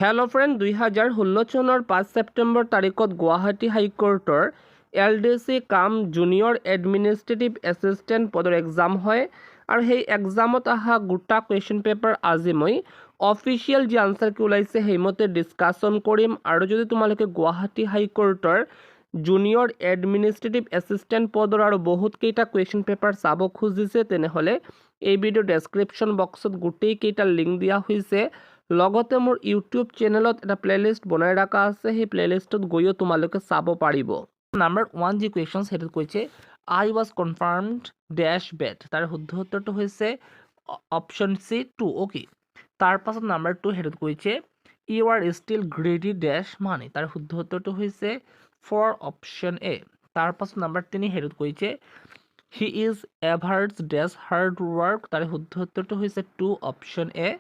Hello' friend 2016 চনৰ 5 ছেপ্টেম্বৰ তাৰিখত Guwahati হাইকোৰ্টৰ LDC কাম জুনিয়ৰ এডমিনিষ্ট্ৰেটিভ এছিষ্টেণ্ট পদৰ এক্সাম হয় আৰু সেই এক্সামত অহা গোটা কুৱেশ্যন পেপাৰ আজি মই অফিচিয়েল যি আনচাৰ কি ওলাইছে সেইমতে ডিছকাশ্যন কৰিম আৰু যদি তোমালোকে গুৱাহাটী হাইকোৰ্টৰ জুনিয়ৰ এডমিনিষ্ট্ৰেটিভ এছিষ্টেণ্ট পদৰ আৰু বহুতকেইটা কুৱেশ্যন পেপাৰ চাব খুজিছে তেনেহ'লে এই ভিডিঅ' ডেছক্ৰিপশ্যন বক্সত গোটেইকেইটা লিংক দিয়া হৈছে। লগতে মোৰ ইউটিউব চেনেলত এটা প্লেলিষ্ট বনাই ৰখা আছে, সেই প্লেলিষ্টত গৈও তোমালোকে চাব পাৰিব। নাম্বাৰ 1 যি কুৱেশ্যন সেইটোত কৈছে আই ৱাজ কনফাৰ্মড ডেছ বেট, তাৰ শুদ্ধ উত্তৰটো হৈছে অপশ্যন চি 2। অ'কে, তাৰ পাছত নাম্বাৰ 2 সেইটোত কৈছে ইউ আৰ ষ্টিল গ্ৰেডি ডেছ মানি, তাৰ শুদ্ধ উত্তৰটো হৈছে 4 অপশ্যন এ। তাৰ পাছত নাম্বাৰ 3 সেইটোত কৈছে he is averse to hard work, তাৰ শুদ্ধ উত্তৰটো হৈছে 2 অপশ্যন এ।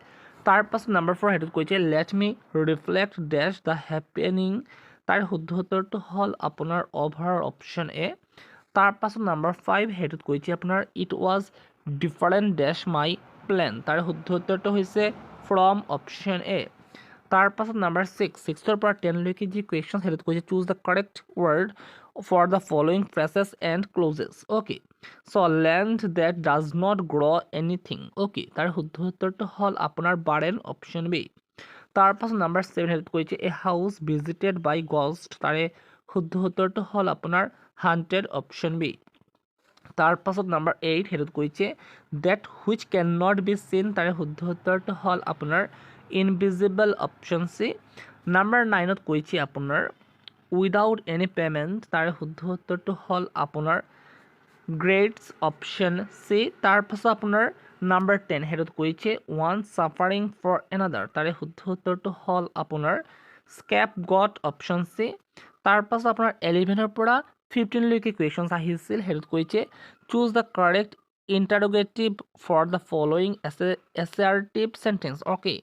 তাৰ পাছত নাম্বাৰ 4 সেইটোত কৈছে let me reflect dash the happening, তাৰ শুদ্ধ উত্তৰটো হ'ল আপোনাৰ অভাৰ অপশ্যন এ। তাৰ পাছত নাম্বাৰ 5 সেইটোত কৈছে আপোনাৰ it was different dash my plane, তাৰ শুদ্ধ উত্তৰটো হৈছে ফ্ৰম অপশ্যন এ। তাৰ পাছত নাম্বাৰ 6 পৰা 10 লৈকে যি কুৱেশ্যন সেইটোত কৈছে choose the correct word for the following phrases and clauses. Okay, so' land that does not grow' anything. Okay, তাৰ শুদ্ধ উত্তৰটো হ'ল আপোনাৰ বাৰেন অপশ্যন বি। তাৰ পাছত নাম্বাৰ 7 সেইটোত কৈছে এ হাউচ ভিজিটেড বাই গষ্ট, তাৰে শুদ্ধ উত্তৰটো হ'ল আপোনাৰ হাণ্টেড অপশ্যন বি। তাৰ পাছত নাম্বাৰ 8 সেইটোত কৈছে that which can not be seen, তাৰে শুদ্ধ উত্তৰটো হ'ল আপোনাৰ ইনভিজিবল অপশ্যন চি। নাম্বাৰ 9ত কৈছে আপোনাৰ উইদাউট এনি পে'মেণ্ট, তাৰে শুদ্ধ উত্তৰটো হ'ল আপোনাৰ গ্ৰেডছ অপশ্যন চি। তাৰ পাছত আপোনাৰ নাম্বাৰ 10 সেইটোত কৈছে ওৱান ছাফাৰিং ফৰ এনাডাৰ, তাৰে শুদ্ধ উত্তৰটো হ'ল আপোনাৰ স্কেপ গট অপশ্যন চি। তাৰ পাছত আপোনাৰ 11 পৰা 15 লৈকে কুৱেশ্যনছ আহিছিল, সেইটোত কৈছে choose the correct interrogative for the following assertive sentence. Okay,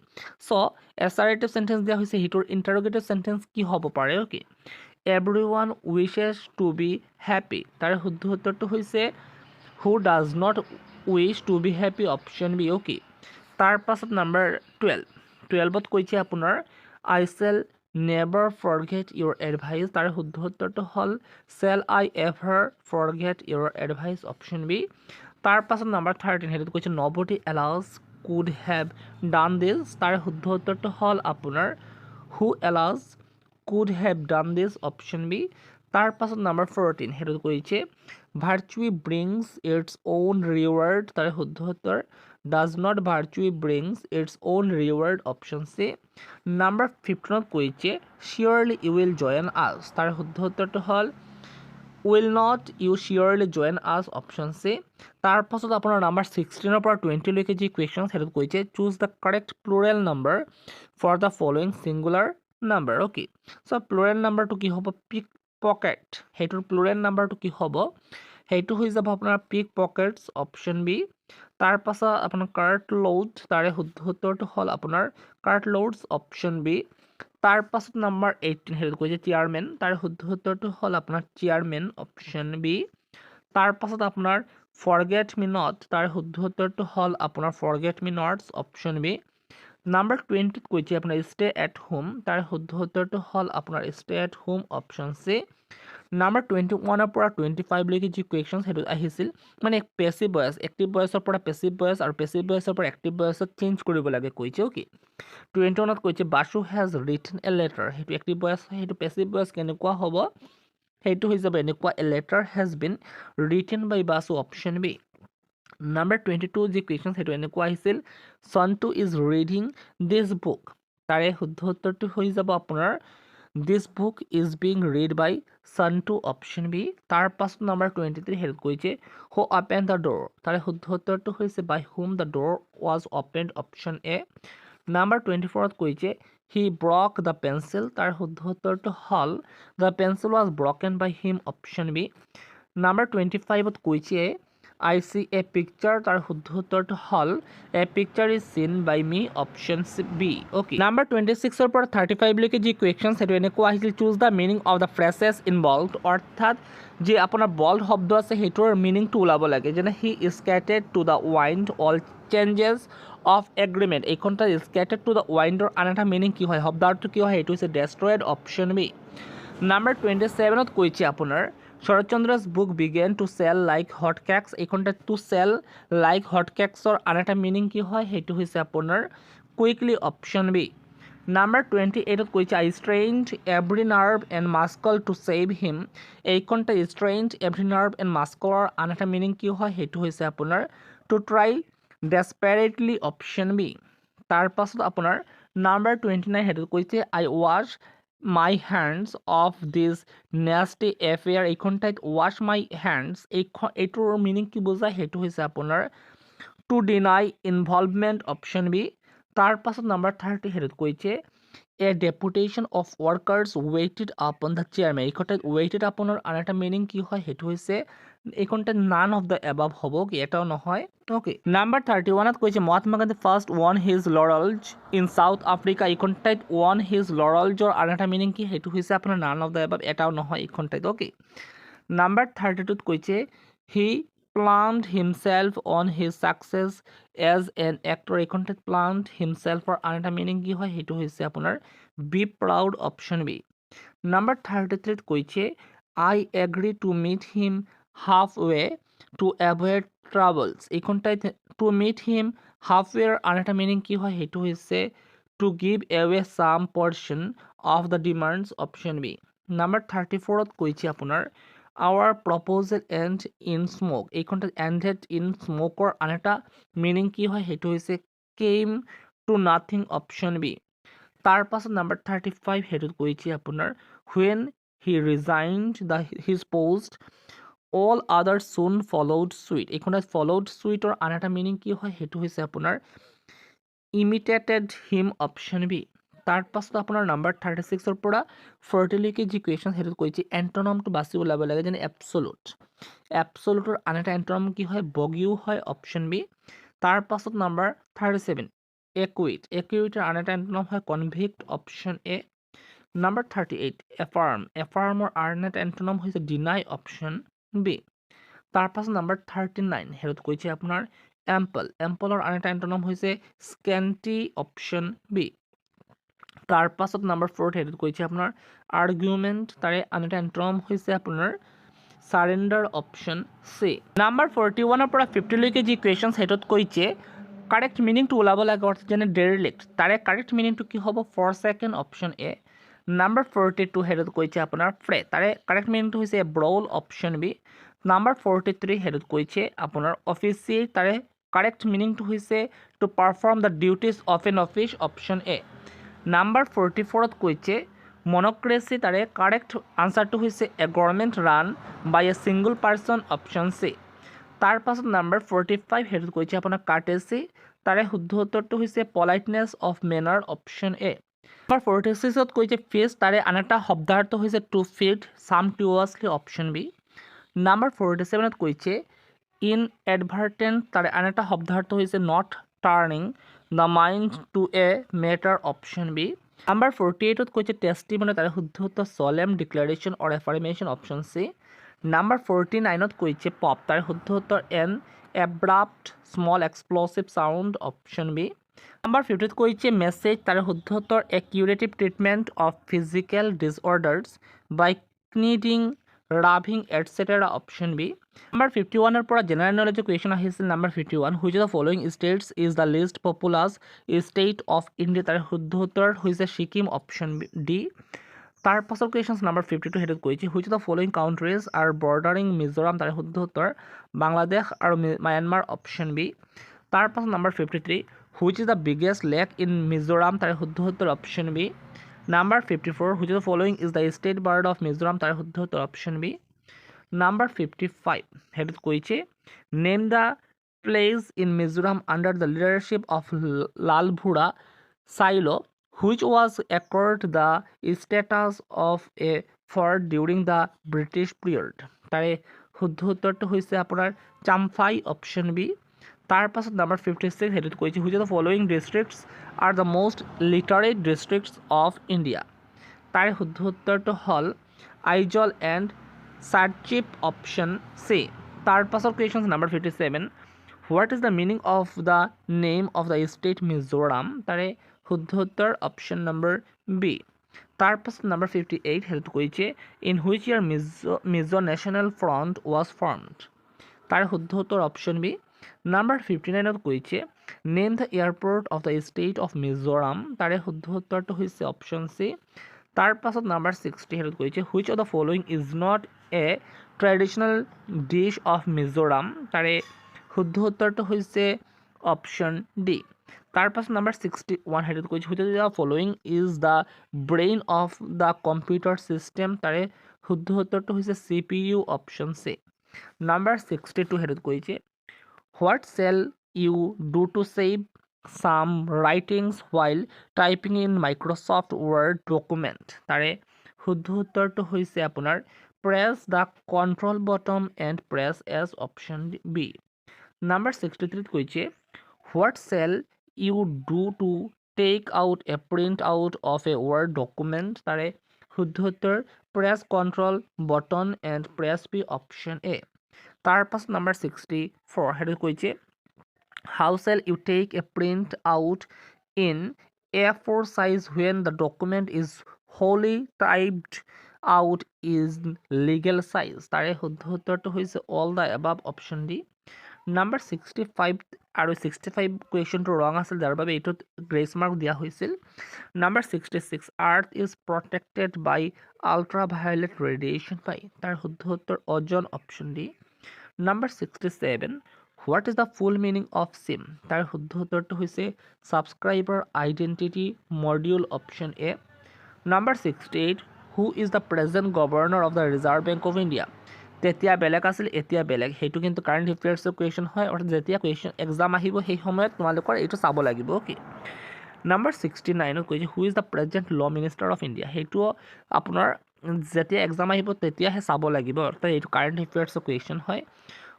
so' assertive sentence দিয়া হৈছে, সেইটোৰ ইণ্টাৰোগেটিভ চেণ্টেন্স কি হ'ব পাৰে? Okay, everyone wishes to be happy, তাৰ শুদ্ধ উত্তৰটো হৈছে who does not wish to be happy option B. Okay, তাৰ পাছত নাম্বাৰ 12ত কৈছে আপোনাৰ I shall never forget your advice, তাৰ শুদ্ধ উত্তৰটো হ'ল shall I ever forget your advice option B. তাৰ পাছত নাম্বাৰ 13 সেইটোত কৈছে nobody else could have done this, তাৰ শুদ্ধ উত্তৰটো হ'ল আপোনাৰ who else could have done this option B. তাৰ পাছত নাম্বাৰ 14 সেইটোত কৈছে virtue brings its own reward, তাৰ শুদ্ধ উত্তৰ does not virtue brings its own reward option C. Number 15ত কৈছে চিয়'ৰলি ইউ উইল জইন আছ, তাৰ শুদ্ধ উত্তৰটো হ'ল will not you cheerily join us option C. তাৰ পাছত আপোনাৰ নাম্বাৰ 16 পৰা 20 লৈকে যি কুৱেশ্যন সেইটোত কৈছে choose the correct plural number for the following singular number. Okay, so' plural নাম্বাৰটো কি হ'ব? পিক পকেট, সেইটোৰ প্লুৰেল নাম্বাৰটো কি হ'ব? সেইটো হৈ যাব আপোনাৰ পিক পকেটছ অপশ্যন বি। তাৰ পাছত আপোনাৰ কাৰ্ট লোড, তাৰে শুদ্ধ উত্তৰটো হ'ল আপোনাৰ কাৰ্ট লোডছ অপশ্যন বি। তাৰ পাছত নাম্বাৰ 18 সেইটোত কৈছে চেয়াৰমেন, তাৰ শুদ্ধ উত্তৰটো হ'ল আপোনাৰ চেয়াৰমেন অপশ্যন বি। তাৰ পাছত আপোনাৰ ফৰগেট মি নট, তাৰ শুদ্ধ উত্তৰটো হ'ল আপোনাৰ ফৰগেট মি নটছ অপশ্যন বি। নাম্বাৰ 20ত কৈছে আপোনাৰ ষ্টে এট হোম, তাৰ শুদ্ধ উত্তৰটো হ'ল আপোনাৰ stay at home option C. Number 21 পৰা 25 লৈকে যি কুৱেশ্যন সেইটোত আহিছিল মানে পেছিভ ভইচ, এক্টিভ ভইচৰ পৰা পেছিভ ভইচ আৰু পেছিভ ভইচৰ পৰা এক্টিভ ভইচত চেঞ্জ কৰিব লাগে কৈছে। অ'কে, 21ত কৈছে Basu has written a letter, সেইটো এক্টিভ ভইচ, সেইটো পেছিভ ভইচ কেনেকুৱা হ'ব? সেইটো হৈ যাব এনেকুৱা a letter has been written by Basu option B. Number 22 যি কুৱেশ্যন সেইটো এনেকুৱা আহিছিল Santu is reading this book, তাৰে শুদ্ধ উত্তৰটো হৈ যাব আপোনাৰ this book is being read by Santu option B. তাৰ পাছত নাম্বাৰ 23 হেল্প কৰিছে হু অপেন দ্য ড'ৰ, তাৰে শুদ্ধ উত্তৰটো হৈছে by whom the door was opened option A. Number 24ত কৈছে হি ব্ৰক দ্য পেঞ্চিল, তাৰ শুদ্ধ উত্তৰটো হ'ল the pencil was broken by him option B. Number 25ত কৈছে আই চি এ পিকচাৰ, তাৰ শুদ্ধ উত্তৰটো হ'ল এ picture is seen by me option B. Okay, number 26 পৰা 35 লৈকে যি কুৱেশ্যন সেইটো এনেকুৱা আহিছিল choose the meaning of the phrases involved, অৰ্থাৎ যি আপোনাৰ বল্ড শব্দ আছে সেইটোৰ মিনিংটো ওলাব লাগে, যেনে he scattered to the wind all chances of agreement এইখনটা স্কেটাৰ্ড টু দ্য ৱাইণ্ডৰ আন এটা মিনিং কি হয় শব্দাৰ্থটো কি হয় সেইটো হৈছে ডেষ্ট্ৰয়েড অপশ্যন বি নাম্বাৰ 27ত কৈছে আপোনাৰ Saratchandra's book began to sell like hot cakes এইখনটা টু চেল লাইক হট কেকছৰ আন এটা মিনিং কি হয় সেইটো হৈছে আপোনাৰ কুইকলি অপশ্যন বি নাম্বাৰ 28ত কৈছে I strained every nerve and muscle to save him এইখনটা ষ্ট্ৰেইনড এভৰি নাৰ্ভ এণ্ড মাস্কলৰ আন এটা মিনিং কি হয় সেইটো হৈছে আপোনাৰ to try desperately option B তাৰ পাছত আপোনাৰ নাম্বাৰ 29 সেইটোত কৈছে I wash my hands of this nasty affair এইখন ঠাইত ৱাছ মাই হেণ্ডছ এইটোৰ মিনিং কি বুজায় সেইটো হৈছে আপোনাৰ to deny involvement option B তাৰ পাছত নাম্বাৰ 30 সেইটোত কৈছে a deputation of workers waited upon the chairman এইখন ঠাইত ৱেইটেড আপনৰ আন এটা মিনিং কি হয় সেইটো হৈছে এইখন ঠাইত নান অফ দ্য এবাভ হ'ব কি এটাও নহয় ওকে নাম্বাৰ 31ত কৈছে Mahatma Gandhi first won his laurels in South Africa এইখন ঠাইত ৱন হিজ লৰেলছৰ আন এটা মিনিং কি সেইটো হৈছে আপোনাৰ নান অফ দ্য এবাভ এটাও নহয় এইখন ঠাইত ওকে নাম্বাৰ 32ত কৈছে he plant himself on his success as an actor এইখন ঠাইত প্লান্ট হিমছেল্ফৰ আন এটা মিনিং কি হয় সেইটো হৈছে আপোনাৰ be proud option B number 33ত কৈছে I agree to meet him half way to avoid troubles এইখন ঠাইত টু মিট হিম হাফ ৱেৰ আন এটা মিনিং কি হয় সেইটো হৈছে to give away some portion of the demands option B number 34ত কৈছে আপোনাৰ our proposal ended in smoke এইখন ঠাইত এণ্ডেড ইন স্মকৰ আন এটা মিনিং কি হয় সেইটো হৈছে came to nothing option B তাৰ পাছত নাম্বাৰ 35 সেইটোত কৈছে আপোনাৰ when he resigned the his post all others soon followed suit এইখনত ফল'ড চুইটৰ আন এটা মিনিং কি হয় সেইটো হৈছে আপোনাৰ ইমিটেটেড হিম অপশ্যন বি তাৰ পাছত আপোনাৰ নাম্বাৰ 36ৰ পৰা 40লৈকে যি কুৱেশ্যন সেইটোত কৈছে এণ্টনমটো বাছি ওলাব লাগে যেনে এপচলুটৰ আন এটা এণ্টনম কি হয় বগিও হয় অপশ্যন বি তাৰ পাছত নাম্বাৰ 37 একুইটৰ আন এটা এণ্টনম হয় কনভিক্ট অপশ্যন এ নাম্বাৰ 38 এফাৰ্মৰ আন এটা এণ্টনম হৈছে ডিনাই অপশ্যন বি তাৰ পাছত নাম্বাৰ 39 সেইটোত কৈছে আপোনাৰ এম্পলৰ আন এটা এণ্টনম হৈছে স্কেণ্টি অপশ্যন বি তাৰ পাছত নাম্বাৰ 40 সেইটোত কৈছে আপোনাৰ আৰ্গুমেণ্ট তাৰে আন এটা এণ্টনম হৈছে আপোনাৰ সাৰেণ্ডাৰ অপশ্যন চি নাম্বাৰ 41ৰ পৰা 50লৈকে যি কুৱেশ্যন সেইটোত কৈছে কাৰেক্ট মিনিংটো ওলাব লাগে অৰ্থাৎ যেনে ডেৰিলেক্ট তাৰে কাৰেক্ট মিনিংটো কি হ'ব for second option A number 42 সেইটোত কৈছে আপোনাৰ ফ্ৰে তাৰে কাৰেক্ট মিনিংটো হৈছে ব্ৰল অপশ্যন বি নাম্বাৰ 43 সেইটোত কৈছে আপোনাৰ অফিচিয়েট তাৰে কাৰেক্ট মিনিংটো হৈছে to perform the duties of an office option A number 44ত কৈছে মনক্ৰেচি তাৰে কাৰেক্ট আনচাৰটো হৈছে a government run by a single person option C তাৰ পাছত নাম্বাৰ 45 সেইটোত কৈছে আপোনাৰ কাৰ্টেচি তাৰে শুদ্ধ উত্তৰটো হৈছে politeness of manner option A number 46ত কৈছে ফিজ তাৰে আন এটা শব্দাৰ্থ হৈছে to feed sumptuously option B number 47ত কৈছে ইন এডভাৰ্টেণ্ট তাৰে আন এটা শব্দাৰ্থ হৈছে not turning the mind to a matter option B number 48ত কৈছে টেষ্টিমনি তাৰে শুদ্ধ উত্তৰ solemn declaration or affirmation option C number 49ত কৈছে পপ তাৰে শুদ্ধ উত্তৰ an abrupt small explosive sound option B number 50ত কৈছে মেছেজ তাৰে শুদ্ধ উত্তৰ a curative treatment of physical disorders by kneading rubbing etcetera option B number 51ৰ পৰা জেনেৰেল নলেজৰ কুৱেশ্যন আহিছিল number 51 which of the following states is the least populous state of India তাৰে শুদ্ধ উত্তৰ হৈছে ছিকিম অপশ্যন ডি তাৰ পাছৰ কুৱেশ্যন নাম্বাৰ 52 সেইটোত কৈছে which of the following countries are bordering Mizoram তাৰে শুদ্ধ উত্তৰ বাংলাদেশ আৰু ম্যানমাৰ অপশ্যন বি তাৰ পাছত number 53 which is the biggest lake in Mizoram তাৰে শুদ্ধ উত্তৰ option B number 54 which of the following is the state bird of Mizoram তাৰে শুদ্ধ উত্তৰ অপশ্যন বি নাম্বাৰ 55 সেইটোত কৈছে name the place in Mizoram under the leadership of Lalvura Sailo' which was accord the status of a fort during the British period তাৰে শুদ্ধ উত্তৰটো হৈছে আপোনাৰ চাম্ফাই অপশ্যন বি তাৰ পাছত নাম্বাৰ 56 সেইটোত কৈছে which of the following districts are the most literate districts of India তাৰে শুদ্ধ উত্তৰটো হ'ল আইজল এণ্ড চাৰ্চিপ অপশ্যন চি তাৰ পাছৰ question number 57 what is the meaning of the name of the state Mizoram তাৰে শুদ্ধ উত্তৰ অপশ্যন নম্বৰ বি তাৰপাছত নম্বৰ 58 সেইটো কৈছে in which year Mizo national front was formed তাৰ শুদ্ধ উত্তৰ অপশ্যন বি নম্বৰ 59 কৈছে name the airport of the state of Mizoram তাৰে শুদ্ধ উত্তৰটো হৈছে অপশ্যন চি তাৰপাছত নম্বৰ 60 সেইটো কৈছে which of the following is not a traditional dish of Mizoram তাৰে শুদ্ধ উত্তৰটো হৈছে অপশ্যন ডি তাৰপাছত নম্বৰ 61 সেইটো কৈছে which of the following is the brain of the computer system তাৰে শুদ্ধ উত্তৰটো হৈছে CPU অপশ্যন চি নম্বৰ 62 সেইটোত কৈছে what shall you do to save some writings while typing in Microsoft Word document তাৰে শুদ্ধ উত্তৰটো হৈছে আপোনাৰ press the control button and press S option B number 63 কৈছে what shall you do to take out a print out of a word document তাৰে শুদ্ধ উত্তৰ press control button and press B option A তাৰপাছত number 64 সেইটো কৈছে how shall you take A print out in A4 size when the document is wholly typed out is legal size তাৰে শুদ্ধ উত্তৰটো হৈছে all the above option D number 65 আৰু 65 কুৱেশ্যনটো ৰং আছিল যাৰ বাবে এইটোত গ্ৰেছ মাৰ্ক দিয়া হৈছিল number 66 earth is protected by ultraviolet radiation by তাৰ শুদ্ধ উত্তৰ ozone option D number 67 what is the full meaning of SIM তাৰ শুদ্ধ উত্তৰটো হৈছে subscriber identity module option A number 68 who is the present governor of the Reserve Bank of India তেতিয়া বেলেগ আছিল এতিয়া বেলেগ সেইটো কিন্তু কাৰেণ্ট এফেয়াৰ্ছৰ কুৱেশ্যন হয় অৰ্থাৎ যেতিয়া কুৱেশ্যন এক্সাম আহিব সেই সময়ত তোমালোকৰ এইটো চাব লাগিব অ'কে নম্বৰ 69 কৈছে হু ইজ দ্য প্ৰেজেণ্ট ল মিনিষ্টাৰ অফ ইণ্ডিয়া সেইটো আপোনাৰ যেতিয়া এক্সাম আহিব তেতিয়াহে চাব লাগিব অৰ্থাৎ এইটো কাৰেণ্ট এফেয়াৰ্ছৰ কুৱেশ্যন হয়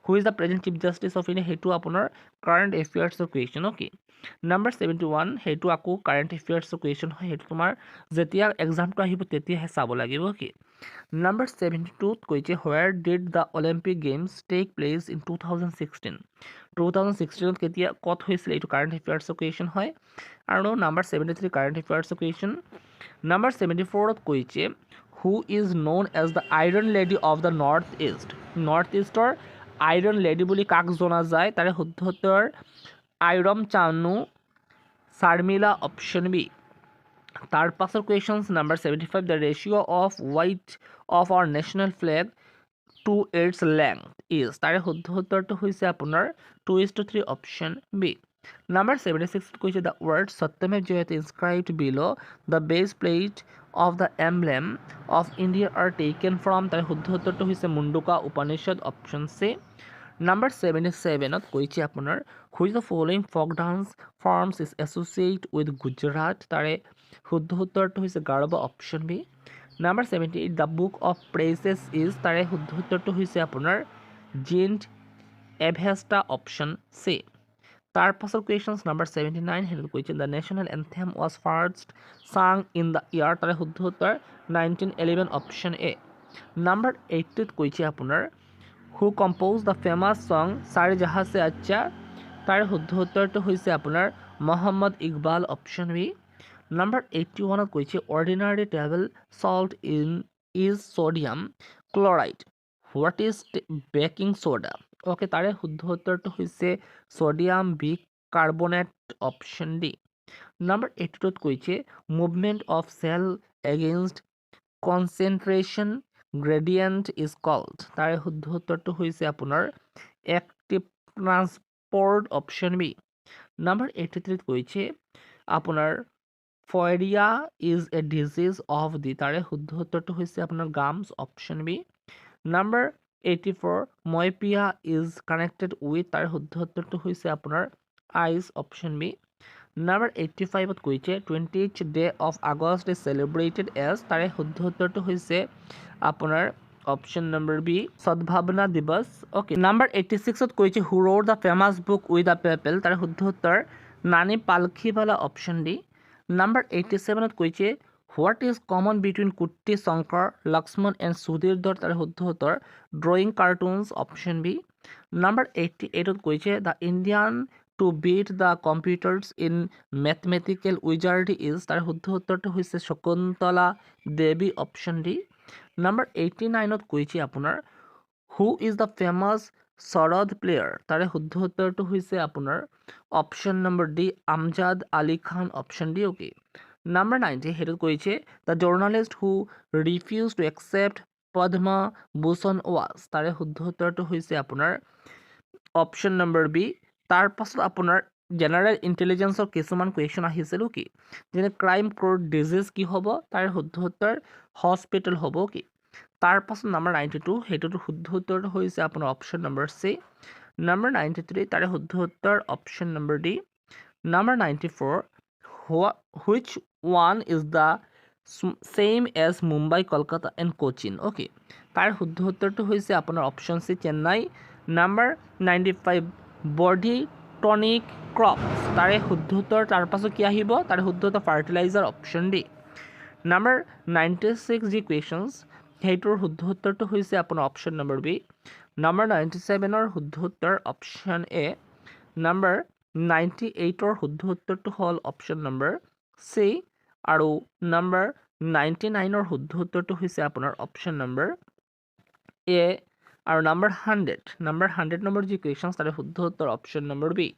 হু is the present chief justice of India সেইটো আপোনাৰ কাৰেণ্ট এফেয়াৰ্ছৰ কুৱেশ্যন অ'কে নম্বৰ 71 সেইটো আকৌ কাৰেণ্ট এফেয়াৰ্ছৰ কুৱেশ্যন হয় সেইটো তোমাৰ যেতিয়া এক্সামটো আহিব তেতিয়াহে চাব লাগিব অ'কে নম্বৰ 72 কৈছে where did the Olympic games take place in 2016 কেতিয়া ক'ত হৈছিল এইটো কাৰেণ্ট এফেয়াৰ্ছৰ কুৱেশ্যন হয় আৰু নম্বৰ 73 কাৰেণ্ট এফেয়াৰ্ছৰ কুৱেশ্যন নম্বৰ 74 কৈছে who is known as the iron lady of the north ইষ্টৰ আইৰণ লেডি বুলি কাক জনা যায় তাৰে শুদ্ধ উত্তৰ আইৰম চানু চাৰ্মিলা অপশ্যন বি তাৰ পাছৰ questions number 75 the ratio' of width of our national flag to its length is তাৰে শুদ্ধ উত্তৰটো হৈছে আপোনাৰ 2:3 অপশ্যন বি নম্বৰ 76 কৈছে the word Satyameva Jayate inscribed below' the base plate of the emblem of India are taken from তাৰে শুদ্ধ উত্তৰটো হৈছে Mundaka Upanishad option C number 77 কৈছে আপোনাৰ which the following folk dance forms is associated with Gujarat তাৰে শুদ্ধ উত্তৰটো হৈছে Garba option B number 78 the book of praises is তাৰে শুদ্ধ উত্তৰটো হৈছে আপোনাৰ জিণ্ট এভেষ্টা অপশ্যন চি তাৰ পাছৰ কুৱেশ্যনছ নম্বৰ 79 সেইটো কৈছে the national anthem was first চাং ইন দ্য ইয়াৰ তাৰে শুদ্ধ উত্তৰ 1911 অপশ্যন এ নম্বৰ 80 কৈছে আপোনাৰ who composed the famous song Saare Jahan Se Achha তাৰে শুদ্ধ উত্তৰটো হৈছে আপোনাৰ Mohammad Iqbal option B number 81 কৈছে ordinary table salt is sodium chloride what is baking soda okay তাৰে শুদ্ধ উত্তৰটো হৈছে sodium bicarbonate option D number 82 কৈছে movement of cell against concentration gradient is called তাৰে শুদ্ধ উত্তৰটো হৈছে আপোনাৰ active transport option B number 83 কৈছে আপোনাৰ pyorrhoea is a disease of the তাৰে শুদ্ধ উত্তৰটো হৈছে আপোনাৰ gums option B number 84 myopia is connected with তাৰে শুদ্ধ উত্তৰটো হৈছে আপোনাৰ আইজ অপশ্যন বি নম্বৰ 85 কৈছে 20th day of August is celebrated as তাৰে শুদ্ধ উত্তৰটো হৈছে আপোনাৰ অপশ্যন নম্বৰ বি সদ্ভাৱনা দিৱস অ'কে নম্বৰ 86 কৈছে who wrote the famous book with the people তাৰে শুদ্ধ উত্তৰ নানি পালখিৱালা অপশ্যন ডি নম্বৰ 87 কৈছে what is common between Kutty Shankar Laxman and Sudhir Dar তাৰে শুদ্ধ উত্তৰ drawing cartoons option B number 88ত কৈছে the Indian to beat the computers in mathematical wizardry is, তাৰ শুদ্ধ উত্তৰটো হৈছে Shakuntala Devi, option D. Number 89ত কৈছে আপোনাৰ who is the famous sarod player, তাৰে শুদ্ধ উত্তৰটো হৈছে আপোনাৰ option number D Amjad Ali Khan, option D. Okay. Number 90 সেইটোত কৈছে the journalist who refuse to accept Padma Bhushan was, তাৰে শুদ্ধ উত্তৰটো হৈছে আপোনাৰ অপশ্যন নম্বৰ বি। তাৰ পাছত আপোনাৰ জেনেৰেল ইণ্টেলিজেঞ্চৰ কিছুমান কুৱেশ্যন আহিছিল কি, যেনে ক্ৰাইম কোড ডিজিজ কি হ'ব, তাৰ শুদ্ধ উত্তৰ হস্পিটেল হ'ব কি। তাৰ পাছত নাম্বাৰ 92 সেইটোতো শুদ্ধ উত্তৰটো হৈছে আপোনাৰ অপশ্যন নম্বৰ চি। নাম্বাৰ 93 তাৰে শুদ্ধ উত্তৰ option number d. Number 94 which one is the same as Mumbai Kolkata and Cochin, okay, তাৰ শুদ্ধ উত্তৰটো হৈছে আপোনাৰ option c Chennai. Number 95 body tonic crops, তাৰে শুদ্ধ উত্তৰ তাৰ পাছত কি আহিব, তাৰে শুদ্ধ উত্তৰ ফাৰ্টিলাইজাৰ, অপশ্যন ডি। নাম্বাৰ 96 যি কুৱেশ্যনছ সেইটোৰ শুদ্ধ উত্তৰটো হৈছে আপোনাৰ অপশ্যন নম্বৰ বি। নাম্বাৰ 97ৰ শুদ্ধ উত্তৰ অপশ্যন এ। নাম্বাৰ 98ৰ শুদ্ধ উত্তৰটো হ'ল অপশ্যন নম্বৰ চি, আৰু নাম্বাৰ 99ৰ শুদ্ধ উত্তৰটো হৈছে আপোনাৰ অপশ্যন নম্বৰ এ, আৰু নাম্বাৰ 100 নম্বৰ যি কুৱেশ্যনছ তাৰে শুদ্ধ উত্তৰ অপশ্যন নম্বৰ বি।